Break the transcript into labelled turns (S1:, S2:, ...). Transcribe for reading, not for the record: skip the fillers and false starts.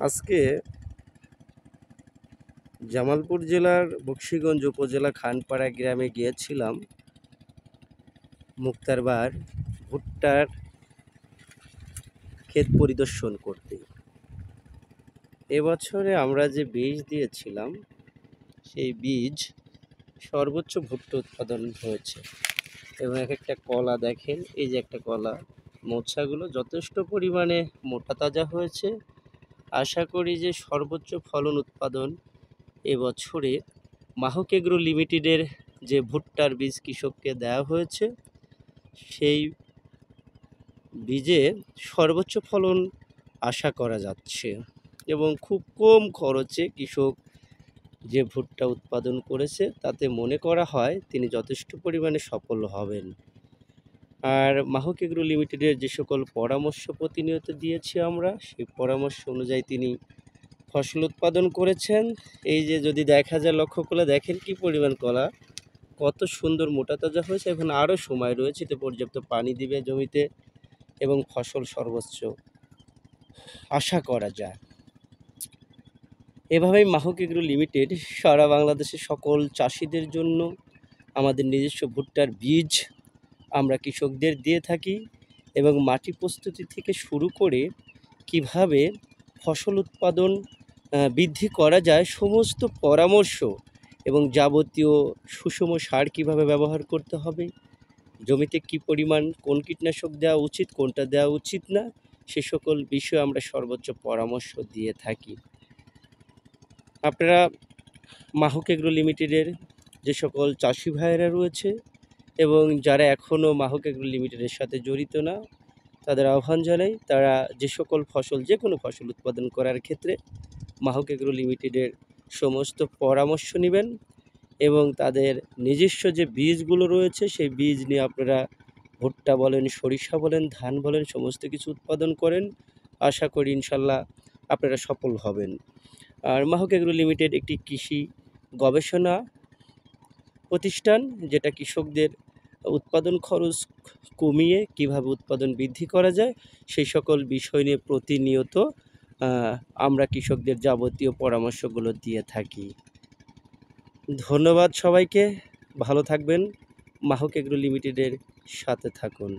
S1: আজকে জামালপুর জেলার বকশীগঞ্জ উপজেলা খানপাড়া গ্রামে গিয়েছিলাম মুক্তারবার ভুট্টার ক্ষেত পরিদর্শন করতে। এবছরে আমরা যে বীজ দিয়েছিলাম সেই বীজ সর্বোচ্চ ভুট্টা উৎপাদন হয়েছে এবং এক একটা কলা দেখেন, এই যে একটা কলা মোচাগুলো যথেষ্ট পরিমাণে মোটা তাজা হয়েছে। আশা করি যে সর্বোচ্চ ফলন উৎপাদন এবছরে মাহক এগ্রো লিমিটেডের যে ভুট্টার বীজ কৃষককে দেওয়া হয়েছে সেই বীজে সর্বোচ্চ ফলন আশা করা যাচ্ছে এবং খুব কম খরচে কৃষক যে ভুট্টা উৎপাদন করেছে তাতে মনে করা হয় তিনি যথেষ্ট পরিমাণে সফল হবেন। আর মাহক এগ্রো লিমিটেডের যে সকল পরামর্শ প্রতিনিয়ত দিয়েছি আমরা, সেই পরামর্শ অনুযায়ী তিনি ফসল উৎপাদন করেছেন। এই যে যদি দেখা যায়, লক্ষ্য করলে দেখেন কি পরিমাণ কলা, কত সুন্দর মোটা তাজা হয়েছে। এখন আরও সময় রয়েছে, এতে পর্যাপ্ত পানি দিবে জমিতে এবং ফসল সর্বোচ্চ আশা করা যায়। এভাবেই মাহক এগ্রো লিমিটেড সারা বাংলাদেশের সকল চাষিদের জন্য আমাদের নিজস্ব ভুট্টার বীজ আমরা কৃষকদের দিয়ে থাকি এবং মাটি প্রস্তুতি থেকে শুরু করে কিভাবে ফসল উৎপাদন বৃদ্ধি করা যায় সমস্ত পরামর্শ এবং যাবতীয় সুষম সার কিভাবে ব্যবহার করতে হবে, জমিতে কি পরিমাণ কোন কীটনাশক দেওয়া উচিত, কোনটা দেওয়া উচিত না, সে সকল বিষয়ে আমরা সর্বোচ্চ পরামর্শ দিয়ে থাকি। আপনারা মাহক এগ্রো লিমিটেডের যে সকল চাষি ভাইয়েরা রয়েছে এবং যারা এখনও মাহক এগ্রো লিমিটেডের সাথে জড়িত না, তাদের আহ্বান জানাই, তারা যে সকল ফসল, যে কোনো ফসল উৎপাদন করার ক্ষেত্রে মাহক এগ্রো লিমিটেডের সমস্ত পরামর্শ নেবেন এবং তাদের নিজস্ব যে বীজগুলো রয়েছে সেই বীজ নিয়ে আপনারা ভুট্টা বলেন, সরিষা বলেন, ধান বলেন, সমস্ত কিছু উৎপাদন করেন। আশা করি ইনশাল্লাহ আপনারা সফল হবেন। আর মাহক এগ্রো লিমিটেড একটি কৃষি গবেষণা প্রতিষ্ঠান, যেটা কৃষকদের উৎপাদন খরচ কমিয়ে কিভাবে উৎপাদন বৃদ্ধি করা যায় সেই সকল বিষয় নিয়ে প্রতিনিয়ত আমরা কৃষকদের যাবতীয় পরামর্শগুলো দিয়ে থাকি। ধন্যবাদ সবাইকে, ভালো থাকবেন, মাহক এগ্রো লিমিটেডের সাথে থাকুন।